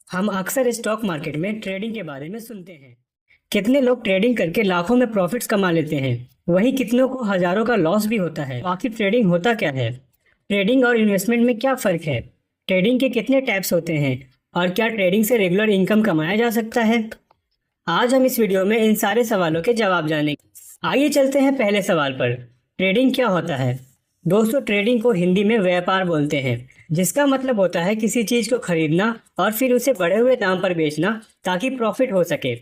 हम अक्सर stock market में ट्रेडिंग के बारे में सुनते हैं। कितने लोग ट्रेडिंग करके लाखों में प्रॉफिट्स कमा लेते हैं, वहीं कितनों को हजारों का लॉस भी होता है। आखिर ट्रेडिंग होता क्या है? ट्रेडिंग और इन्वेस्टमेंट में क्या फ़र्क है? ट्रेडिंग के कितने टाइप्स होते हैं और क्या ट्रेडिंग से रेगुलर इनकम कमाया जा सकता है? आज हम इस वीडियो में इन सारे सवालों के जवाब जानेंगे। आइए चलते हैं पहले सवाल पर। ट्रेडिंग क्या होता है? दोस्तों, ट्रेडिंग को हिंदी में व्यापार बोलते हैं, जिसका मतलब होता है किसी चीज को खरीदना और फिर उसे बढ़े हुए दाम पर बेचना ताकि प्रॉफिट हो सके।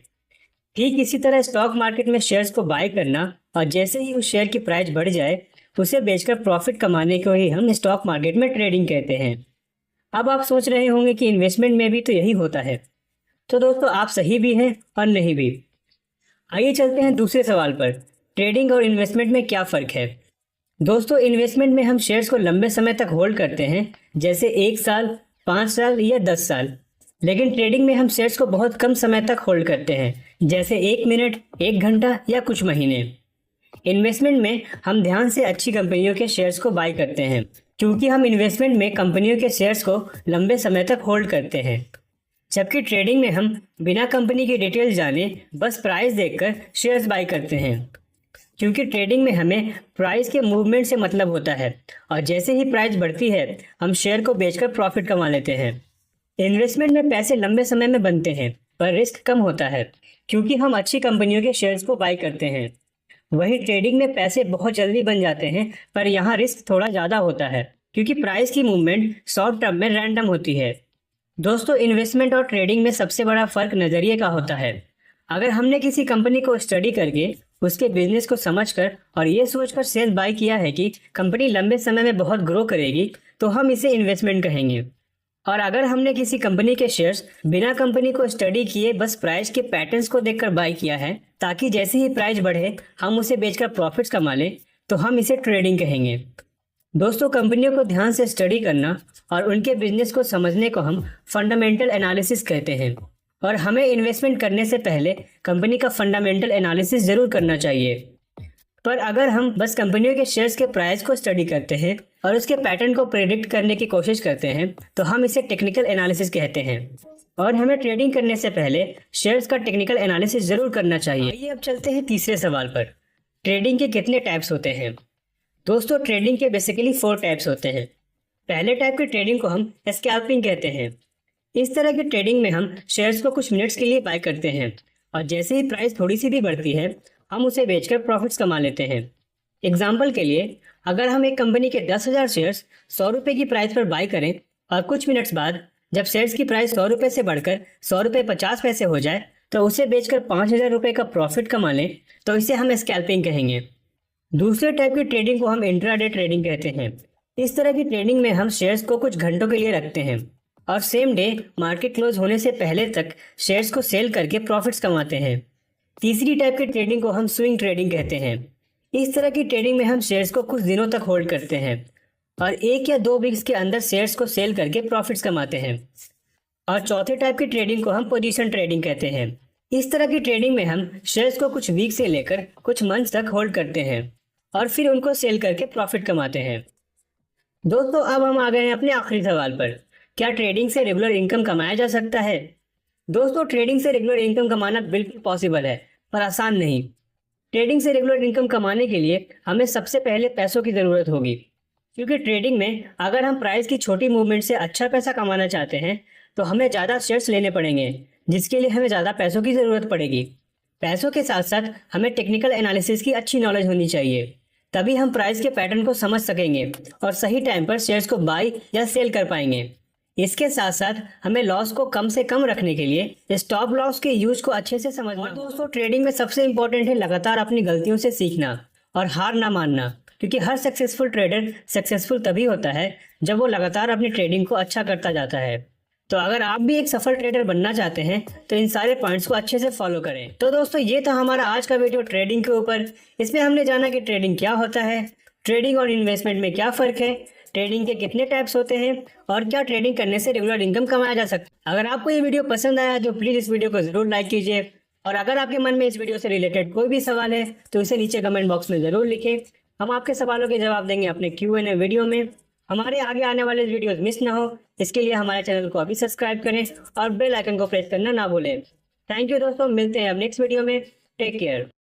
ठीक इसी तरह स्टॉक मार्केट में शेयर्स को बाय करना और जैसे ही उस शेयर की प्राइस बढ़ जाए उसे बेचकर प्रॉफिट कमाने को ही हम स्टॉक मार्केट में ट्रेडिंग कहते हैं। अब आप सोच रहे होंगे कि इन्वेस्टमेंट में भी तो यही होता है। तो दोस्तों, आप सही भी हैं और नहीं भी। आइए चलते हैं दूसरे सवाल पर। ट्रेडिंग और इन्वेस्टमेंट में क्या फ़र्क है? दोस्तों, इन्वेस्टमेंट में हम शेयर्स को लंबे समय तक होल्ड करते हैं, जैसे 1 साल, 5 साल या 10 साल। लेकिन ट्रेडिंग में हम शेयर्स को बहुत कम समय तक होल्ड करते हैं, जैसे 1 मिनट, 1 घंटा या कुछ महीने। इन्वेस्टमेंट में हम ध्यान से अच्छी कंपनियों के शेयर्स को बाय करते हैं, क्योंकि हम इन्वेस्टमेंट में कंपनियों के शेयर्स को लंबे समय तक होल्ड करते हैं। जबकि ट्रेडिंग में हम बिना कंपनी की डिटेल जाने बस प्राइस देखकर शेयर्स बाय करते हैं, क्योंकि ट्रेडिंग में हमें प्राइस के मूवमेंट से मतलब होता है और जैसे ही प्राइस बढ़ती है हम शेयर को बेचकर प्रॉफिट कमा लेते हैं। इन्वेस्टमेंट में पैसे लंबे समय में बनते हैं, पर रिस्क कम होता है, क्योंकि हम अच्छी कंपनियों के शेयर्स को बाय करते हैं। वहीं ट्रेडिंग में पैसे बहुत जल्दी बन जाते हैं, पर यहाँ रिस्क थोड़ा ज़्यादा होता है, क्योंकि प्राइस की मूवमेंट शॉर्ट टर्म में रैंडम होती है। दोस्तों, इन्वेस्टमेंट और ट्रेडिंग में सबसे बड़ा फर्क नज़रिए का होता है। अगर हमने किसी कंपनी को स्टडी करके उसके बिजनेस को समझकर और ये सोचकर शेयर बाय किया है कि कंपनी लंबे समय में बहुत ग्रो करेगी, तो हम इसे इन्वेस्टमेंट कहेंगे। और अगर हमने किसी कंपनी के शेयर्स बिना कंपनी को स्टडी किए बस प्राइस के पैटर्न्स को देखकर बाय किया है ताकि जैसे ही प्राइस बढ़े हम उसे बेचकर प्रॉफिट्स कमा लें, तो हम इसे ट्रेडिंग कहेंगे। दोस्तों, कंपनियों को ध्यान से स्टडी करना और उनके बिजनेस को समझने को हम फंडामेंटल एनालिसिस कहते हैं। और हमें इन्वेस्टमेंट करने से पहले कंपनी का फंडामेंटल एनालिसिस जरूर करना चाहिए। पर अगर हम बस कंपनियों के शेयर्स के प्राइस को स्टडी करते हैं और उसके पैटर्न को प्रेडिक्ट करने की कोशिश करते हैं, तो हम इसे टेक्निकल एनालिसिस कहते हैं। और हमें ट्रेडिंग करने से पहले शेयर्स का टेक्निकल एनालिसिस जरूर करना चाहिए। आइए अब चलते हैं तीसरे सवाल पर। ट्रेडिंग के कितने टाइप्स होते हैं? दोस्तों, ट्रेडिंग के बेसिकली 4 टाइप्स होते हैं। पहले टाइप की ट्रेडिंग को हम स्कैल्पिंग कहते हैं। इस तरह की ट्रेडिंग में हम शेयर्स को कुछ मिनट्स के लिए बाय करते हैं और जैसे ही प्राइस थोड़ी सी भी बढ़ती है हम उसे बेचकर प्रॉफिट्स कमा लेते हैं। एग्जाम्पल के लिए, अगर हम एक कंपनी के 10,000 शेयर्स 100 रुपये की प्राइस पर बाय करें और कुछ मिनट्स बाद जब शेयर्स की प्राइस 100 रुपये से बढ़कर 100 रुपये 50 पैसे हो जाए तो उसे बेचकर 5,000 रुपये का प्रॉफिट कमा लें, तो इसे हम स्कैल्पिंग कहेंगे। दूसरे टाइप की ट्रेडिंग को हम इंट्राडे ट्रेडिंग कहते हैं। इस तरह की ट्रेडिंग में हम शेयर्स को कुछ घंटों के लिए रखते हैं और सेम डे मार्केट क्लोज होने से पहले तक शेयर्स को सेल करके प्रॉफिट्स कमाते हैं। तीसरी टाइप की ट्रेडिंग को हम स्विंग ट्रेडिंग कहते हैं। इस तरह की ट्रेडिंग में हम शेयर्स को कुछ दिनों तक होल्ड करते हैं और 1 या 2 वीक्स के अंदर शेयर्स को सेल करके प्रॉफिट्स कमाते हैं। और चौथे टाइप की ट्रेडिंग को हम पोजीशन ट्रेडिंग कहते हैं। इस तरह की ट्रेडिंग में हम शेयर्स को कुछ वीक से लेकर कुछ मंथ्स तक होल्ड करते हैं और फिर उनको सेल करके प्रॉफिट कमाते हैं। दोस्तों, अब हम आ गए हैं अपने आखिरी सवाल पर। क्या ट्रेडिंग से रेगुलर इनकम कमाया जा सकता है? दोस्तों, ट्रेडिंग से रेगुलर इनकम कमाना बिल्कुल पॉसिबल है, पर आसान नहीं। ट्रेडिंग से रेगुलर इनकम कमाने के लिए हमें सबसे पहले पैसों की ज़रूरत होगी, क्योंकि ट्रेडिंग में अगर हम प्राइस की छोटी मूवमेंट से अच्छा पैसा कमाना चाहते हैं तो हमें ज़्यादा शेयर्स लेने पड़ेंगे, जिसके लिए हमें ज़्यादा पैसों की ज़रूरत पड़ेगी। पैसों के साथ साथ हमें टेक्निकल एनालिसिस की अच्छी नॉलेज होनी चाहिए, तभी हम प्राइस के पैटर्न को समझ सकेंगे और सही टाइम पर शेयर्स को बाय या सेल कर पाएंगे। इसके साथ साथ हमें लॉस को कम से कम रखने के लिए स्टॉप लॉस के यूज को अच्छे से समझना। और दोस्तों, ट्रेडिंग में सबसे इंपॉर्टेंट है लगातार अपनी गलतियों से सीखना और हार ना मानना, क्योंकि हर सक्सेसफुल ट्रेडर सक्सेसफुल तभी होता है जब वो लगातार अपनी ट्रेडिंग को अच्छा करता जाता है। तो अगर आप भी एक सफल ट्रेडर बनना चाहते हैं तो इन सारे पॉइंट्स को अच्छे से फॉलो करें। तो दोस्तों, ये था हमारा आज का वीडियो ट्रेडिंग के ऊपर। इसमें हमने जाना कि ट्रेडिंग क्या होता है, ट्रेडिंग और इन्वेस्टमेंट में क्या फ़र्क है, ट्रेडिंग के कितने टाइप्स होते हैं और क्या ट्रेडिंग करने से रेगुलर इनकम कमाया जा सकता है। अगर आपको ये वीडियो पसंद आया तो प्लीज़ इस वीडियो को ज़रूर लाइक कीजिए, और अगर आपके मन में इस वीडियो से रिलेटेड कोई भी सवाल है तो इसे नीचे कमेंट बॉक्स में ज़रूर लिखें। हम आपके सवालों के जवाब देंगे अपने Q&A वीडियो में। हमारे आगे आने वाले वीडियोस मिस ना हो, इसके लिए हमारे चैनल को अभी सब्सक्राइब करें और बेल आइकन को प्रेस करना ना भूलें। थैंक यू दोस्तों, मिलते हैं अब नेक्स्ट वीडियो में। Take care.